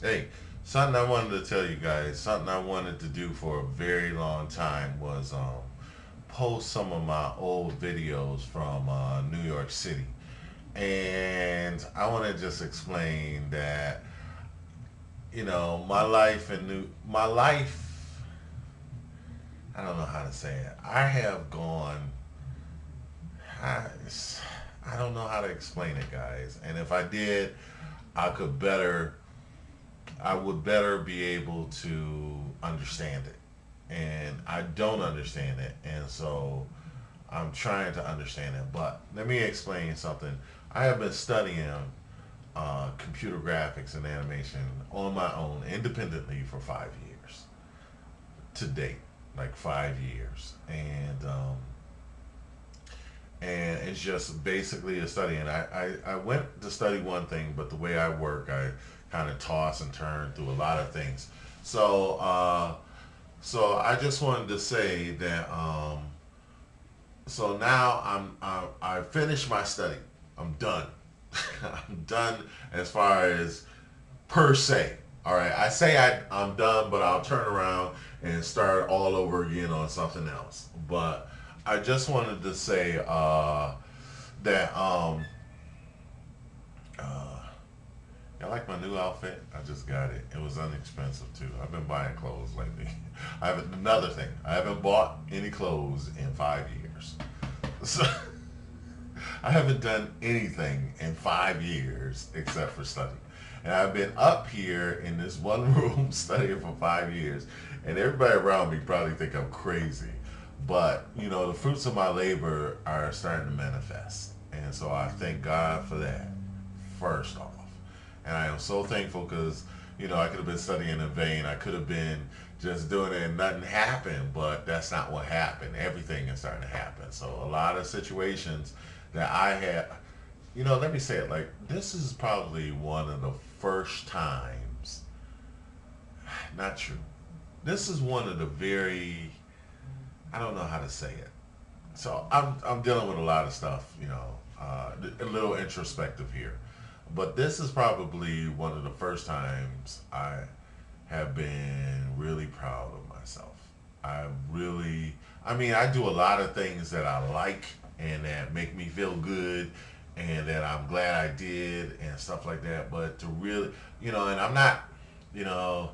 Hey, something I wanted to tell you guys, something I wanted to do for a very long time was post some of my old videos from New York City. And I want to just explain that, my life, I don't know how to say it. I have gone, I, I don't know how to explain it, guys. And if I did, I could better I would better be able to understand it. And I don't understand it. And so I'm trying to understand it. But let me explain something. I have been studying computer graphics and animation on my own independently for 5 years to date, like 5 years. And it's just basically a study. And I went to study one thing, but the way I work, I kind of toss and turn through a lot of things. So, so I just wanted to say that. So now I finished my study. I'm done. I'm done as far as per se. All right, I say I'm done, but I'll turn around and start all over again on something else. But I just wanted to say that uh, I like my new outfit. I just got it. It was inexpensive too. I've been buying clothes lately. I have another thing. I haven't bought any clothes in 5 years. So I haven't done anything in 5 years except for study. And I've been up here in this one room studying for 5 years. And everybody around me probably think I'm crazy. But, the fruits of my labor are starting to manifest. And so I thank God for that, first off. And I am so thankful because, I could have been studying in vain. I could have been just doing it and nothing happened, but that's not what happened. Everything is starting to happen. So a lot of situations that I had, let me say it like this is probably one of the first times, not true. This is one of the very, I don't know how to say it. So I'm dealing with a lot of stuff, a little introspective here. But this is probably one of the first times I have been really proud of myself. I really, I mean, I do a lot of things that I like and that make me feel good and that I'm glad I did and stuff like that. But to really, and I'm not, you know,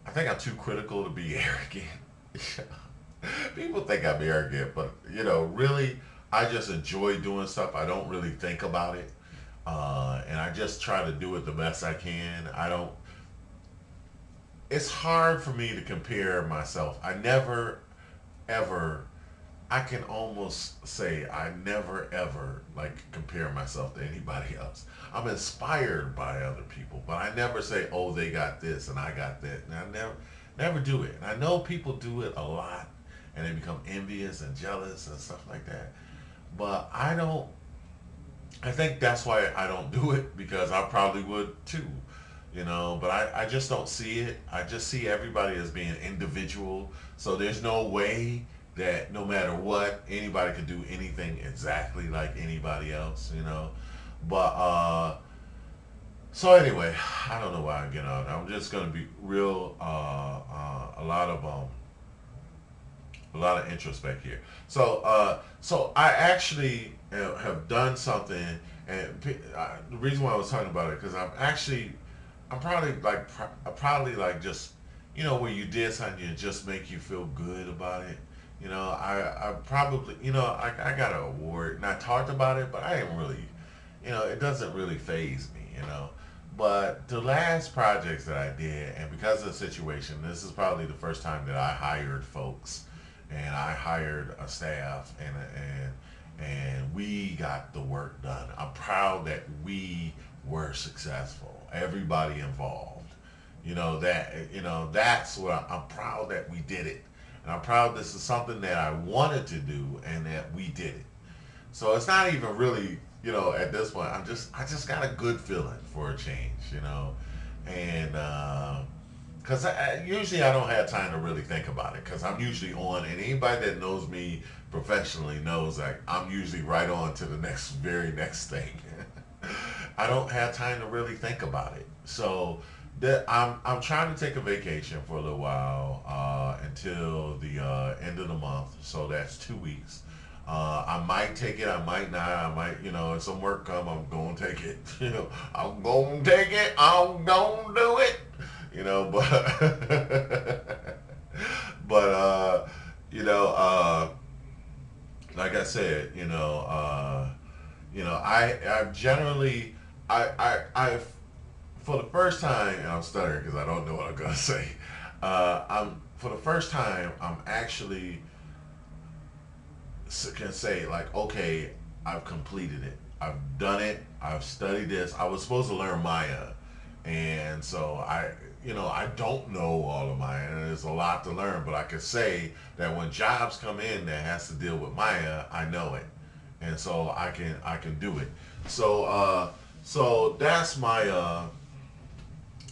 I think I'm too critical to be arrogant. People think I'm arrogant, but really, I just enjoy doing stuff. I don't really think about it, and I just try to do it the best I can. I don't. It's hard for me to compare myself. I never, ever. I can almost say I never ever like compare myself to anybody else. I'm inspired by other people, but I never say, "Oh, they got this and I got that." And I never do it. And I know people do it a lot, and they become envious and jealous and stuff like that. But I don't. I think that's why I don't do it because I probably would too, But I just don't see it. I just see everybody as being individual. So there's no way that no matter what, anybody could do anything exactly like anybody else. But so anyway, I don't know why I'm getting on. I'm just gonna be real. A lot of introspect here. So I actually have done something, and the reason why I was talking about it because I'm probably like, probably like just, where you did something and just make you feel good about it. I probably, I got an award and I talked about it, but I didn't really, it doesn't really phase me. But the last projects that I did, and because of the situation, this is probably the first time that I hired folks, and I hired a staff, and we got the work done. I'm proud that we were successful. Everybody involved. That's what I'm proud that we did it, and I'm proud this is something that I wanted to do, and that we did it. So it's not even really, at this point. I just got a good feeling for a change. And because usually I don't have time to really think about it because I'm usually on, and anybody that knows me professionally knows like I'm usually right on to the very next thing. I don't have time to really think about it. So I'm trying to take a vacation for a little while until the end of the month. So that's 2 weeks. I might take it. I might not. I might, if some work come, I'm gonna take it. I'm gonna take it. I'm gonna do it. But but you know, like I said, I generally, I for the first time, and I'm stuttering because I don't know what I'm gonna say. I'm For the first time, I'm actually can say like, okay, I've completed it. I've done it. I've studied this. I was supposed to learn Maya, and so I don't know all of Maya, and there's a lot to learn. But I can say that when jobs come in that has to deal with Maya, I know it, and so I can do it. So that's my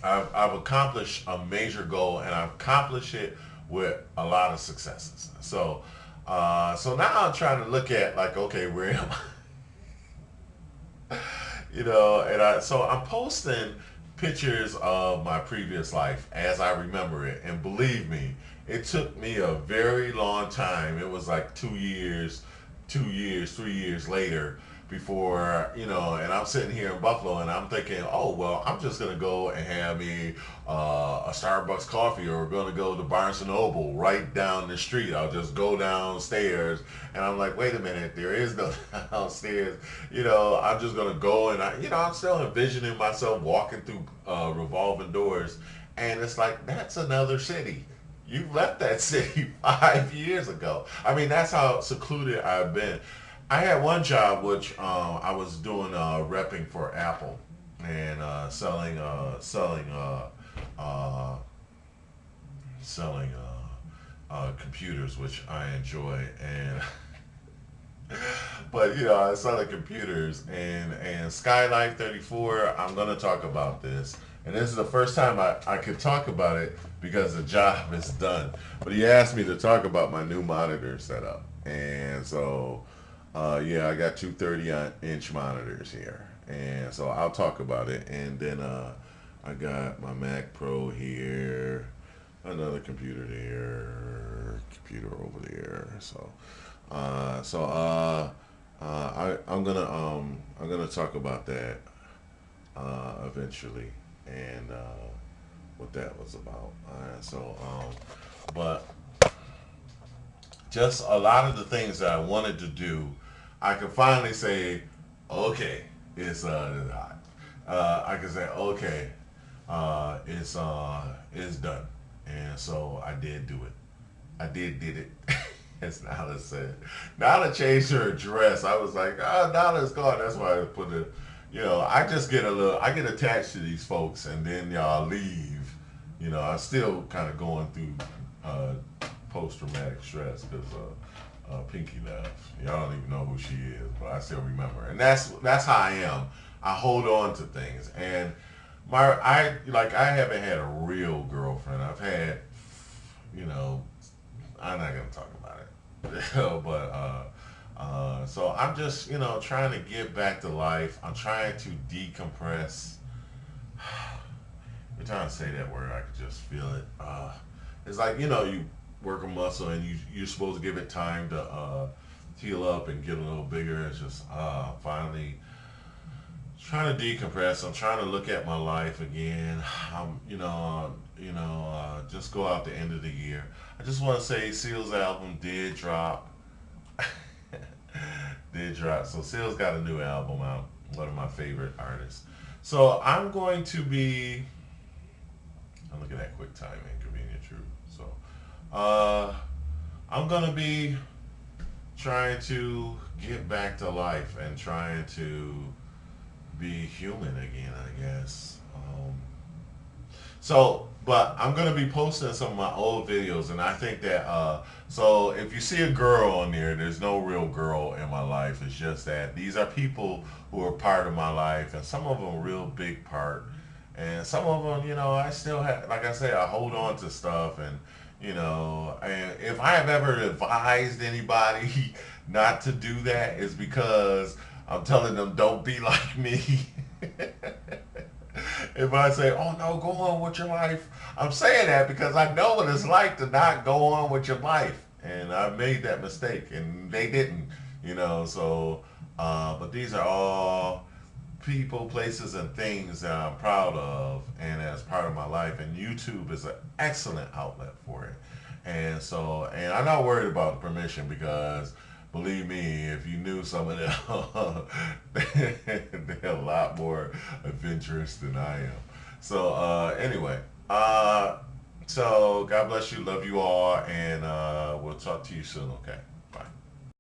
I've accomplished a major goal, and I've accomplished it with a lot of successes. So now I'm trying to look at like, okay, where am I? So I'm posting pictures of my previous life as I remember it, and believe me, it took me a very long time. It was like 2 years, 2 years, 3 years later before, and I'm sitting here in Buffalo and I'm thinking, oh, well, I'm just going to go and have me a Starbucks coffee, or we're going to go to Barnes and Noble right down the street. I'll just go downstairs, and I'm like, wait a minute, there is no downstairs. I'm just going to go, and I'm still envisioning myself walking through revolving doors, and it's like, that's another city. You left that city 5 years ago. I mean, that's how secluded I've been. I had one job which I was doing repping for Apple, and uh, selling computers, which I enjoy. And but I was selling computers, and Skylight 34. I'm gonna talk about this, and this is the first time I could talk about it because the job is done. But he asked me to talk about my new monitor setup, and so yeah, I got two 30-inch monitors here, and so I'll talk about it. And then I got my Mac Pro here, another computer there, computer over there. I'm gonna talk about that eventually, and what that was about. But just a lot of the things that I wanted to do, I can finally say, okay, it's hot. I can say, okay, it's done, and so I did do it. I did it. As Nala said. Nala changed her address. I was like, oh, Nala's gone. That's why I put it. I just get I get attached to these folks, and then y'all leave. I'm still kind of going through uh, post-traumatic stress because Pinky left. Y'all don't even know who she is, but I still remember. And that's how I am. I hold on to things, and I haven't had a real girlfriend. I've had, I'm not gonna talk about it, but so I'm just trying to get back to life. I'm trying to decompress. Every time I say that word, I can just feel it. It's like you work a muscle, and you're supposed to give it time to heal up and get a little bigger. It's just finally trying to decompress. I'm trying to look at my life again. Just go out the end of the year. I just want to say Seal's album did drop. Did drop. So Seal's got a new album out. One of my favorite artists. So I'm looking at QuickTime and Convenient Truth. So I'm gonna be trying to get back to life and trying to be human again, I guess. But I'm gonna be posting some of my old videos, and I think that so if you see a girl on there's no real girl in my life. It's just that these are people who are part of my life, and some of them a real big part, and some of them, I still have, like I say, I hold on to stuff, and if I have ever advised anybody not to do that, it's because I'm telling them don't be like me. if I say, "Oh no, go on with your life," I'm saying that because I know what it's like to not go on with your life, and I made that mistake, and they didn't, So, but these are all people, places, and things that I'm proud of, and as part of my life. And YouTube is an excellent outlet for it. And so, and I'm not worried about the permission because, believe me, if you knew some of them, they're a lot more adventurous than I am. So, anyway, so God bless you, love you all, and we'll talk to you soon. Okay.